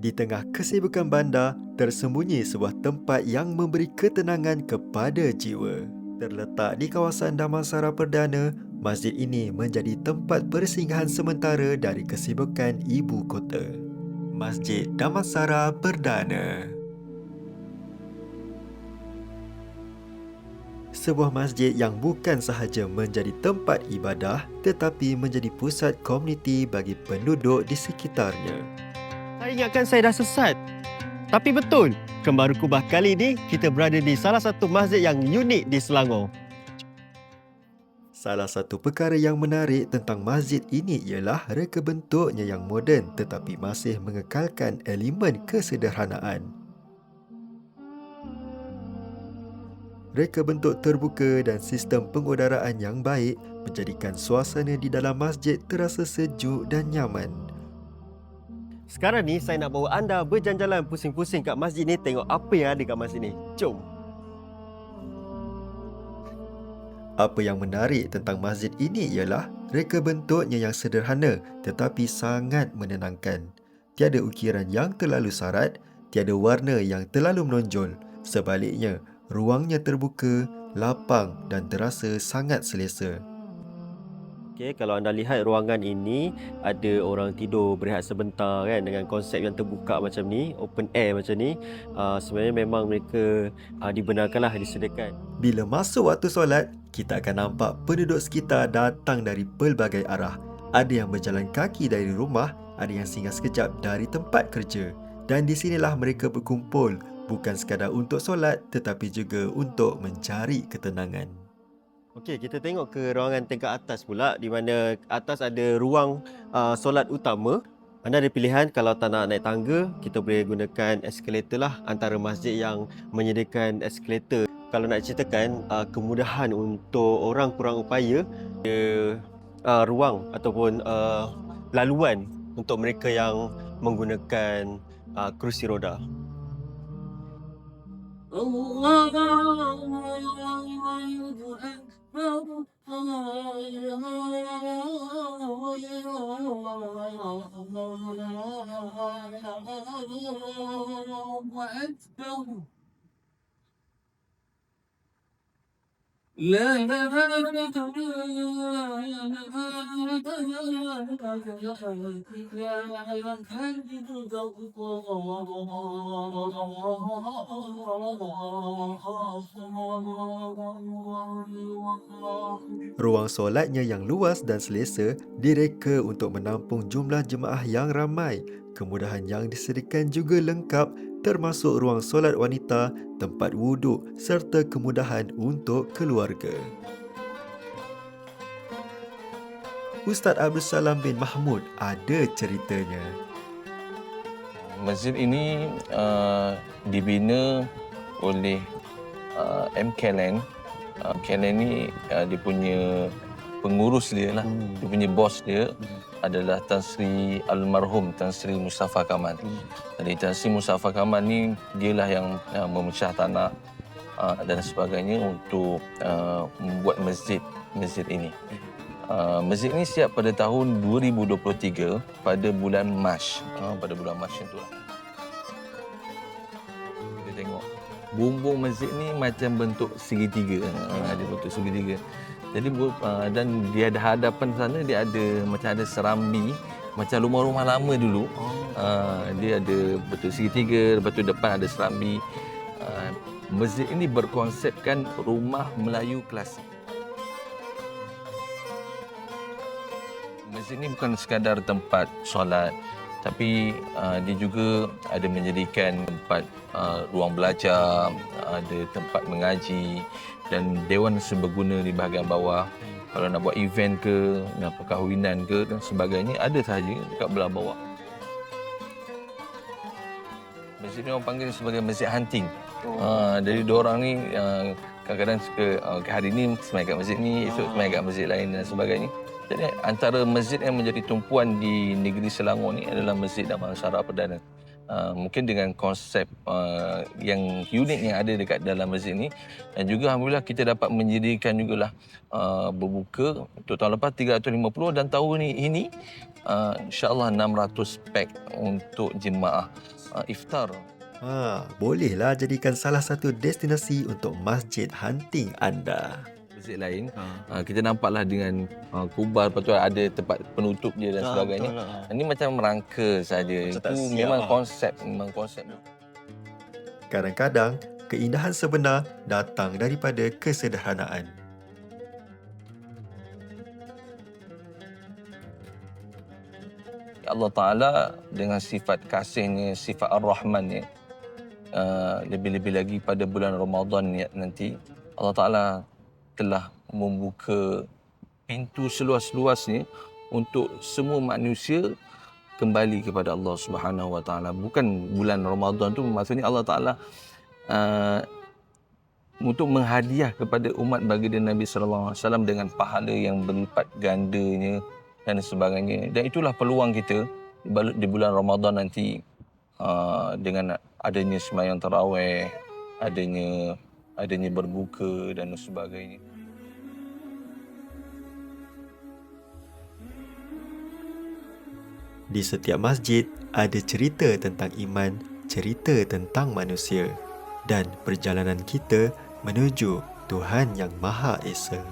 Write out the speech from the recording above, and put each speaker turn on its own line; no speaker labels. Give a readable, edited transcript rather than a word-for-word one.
Di tengah kesibukan bandar, tersembunyi sebuah tempat yang memberi ketenangan kepada jiwa. Terletak di kawasan Damansara Perdana, masjid ini menjadi tempat persinggahan sementara dari kesibukan ibu kota. Masjid Damansara Perdana. Sebuah masjid yang bukan sahaja menjadi tempat ibadah tetapi menjadi pusat komuniti bagi penduduk di sekitarnya.
Saya ingatkan saya dah sesat. Tapi betul, Kembaru Kubah kali ini kita berada di salah satu masjid yang unik di Selangor.
Salah satu perkara yang menarik tentang masjid ini ialah reka bentuknya yang moden tetapi masih mengekalkan elemen kesederhanaan. Reka bentuk terbuka dan sistem pengudaraan yang baik menjadikan suasana di dalam masjid terasa sejuk dan nyaman.
Sekarang ni saya nak bawa anda berjalan-jalan pusing-pusing kat masjid ni, tengok apa yang ada kat masjid ni. Jom.
Apa yang menarik tentang masjid ini ialah reka bentuknya yang sederhana tetapi sangat menenangkan. Tiada ukiran yang terlalu sarat, tiada warna yang terlalu menonjol. Sebaliknya, ruangnya terbuka, lapang dan terasa sangat selesa.
Okey, kalau anda lihat ruangan ini, ada orang tidur berehat sebentar kan, dengan konsep yang terbuka macam ni, open air macam ni. Sebenarnya memang mereka dibenarkanlah disediakan.
Bila masuk waktu solat, kita akan nampak penduduk sekitar datang dari pelbagai arah. Ada yang berjalan kaki dari rumah, ada yang singgah sekejap dari tempat kerja. Dan di sinilah mereka berkumpul, bukan sekadar untuk solat tetapi juga untuk mencari ketenangan.
Okey, kita tengok ke ruangan tingkat atas pula, di mana atas ada ruang solat utama. Anda ada pilihan, kalau tak nak naik tangga, kita boleh gunakan eskalator lah, antara masjid yang menyediakan eskalator. Kalau nak ceritakan kemudahan untuk orang kurang upaya, ada ruang ataupun laluan untuk mereka yang menggunakan kerusi roda.
Ruang solatnya yang luas dan selesa direka untuk menampung jumlah jemaah yang ramai. Kemudahan yang disediakan juga lengkap, termasuk ruang solat wanita, tempat wuduk serta kemudahan untuk keluarga. Ustaz Abdul Salam bin Mahmud ada ceritanya.
Masjid ini dibina oleh M. Kellen. Kellen ni dia punya pengurus dia lah, dia punya bos dia adalah Tan Sri almarhum Tan Sri Mustafa Kamal. Jadi Tan Sri Mustafa Kamal ni dialah yang memecah tanah dan sebagainya untuk membuat masjid ini. Masjid ini siap pada tahun 2023 pada bulan Mac. Pada bulan Mac itulah. Kita tengok bumbung masjid ni macam bentuk segitiga. Dia bentuk segitiga. Jadi dan dia ada hadapan sana, dia ada macam ada serambi macam rumah-rumah lama dulu. Dia ada bentuk segitiga, lepas tu depan ada serambi. Masjid ini berkonsepkan rumah Melayu klasik. Masjid ini bukan sekadar tempat solat, tapi dia juga ada menjadikan tempat ruang belajar, ada tempat mengaji dan dewan serbaguna di bahagian bawah. Kalau nak buat event ke, nak perkahwinan ke dan sebagainya, ada sahaja dekat belah bawah. Masjid ni orang panggil sebagai masjid hunting. Jadi diorang ni kadang-kadang suka hari ni sembahyang kat masjid ni, esok sembahyang kat masjid lain dan sebagainya. Jadi antara masjid yang menjadi tumpuan di negeri Selangor ni adalah Masjid Damansara Perdana. mungkin dengan konsep yang unik yang ada dekat dalam masjid ni, dan juga alhamdulillah kita dapat menyediakan jugalah berbuka untuk tahun lepas 350 dan tahun ini insya-Allah 600 pack untuk jemaah iftar.
Bolehlah jadikan salah satu destinasi untuk masjid hunting anda.
Masjid lain kita nampaklah dengan kubal, lepas tu ada tempat penutup dia dan sebagainya. Ini macam merangka saja. Itu memang konsep.
Kadang-kadang, keindahan sebenar datang daripada kesederhanaan.
Allah Ta'ala dengan sifat kasihnya, sifat Ar-Rahmannya, lebih-lebih lagi pada bulan Ramadan nanti, Allah Ta'ala telah membuka pintu seluas-luasnya untuk semua manusia kembali kepada Allah Subhanahu Wa Ta'ala. Bukan bulan Ramadan tu, maksudnya Allah Ta'ala untuk menghadiah kepada umat baginda Nabi sallallahu alaihi wasallam dengan pahala yang berlipat gandanya dan sebagainya. Dan itulah peluang kita di bulan Ramadan nanti, dengan adanya sembahyang tarawih, adanya berbuka dan sebagainya.
Di setiap masjid ada cerita tentang iman, cerita tentang manusia dan perjalanan kita menuju Tuhan Yang Maha Esa.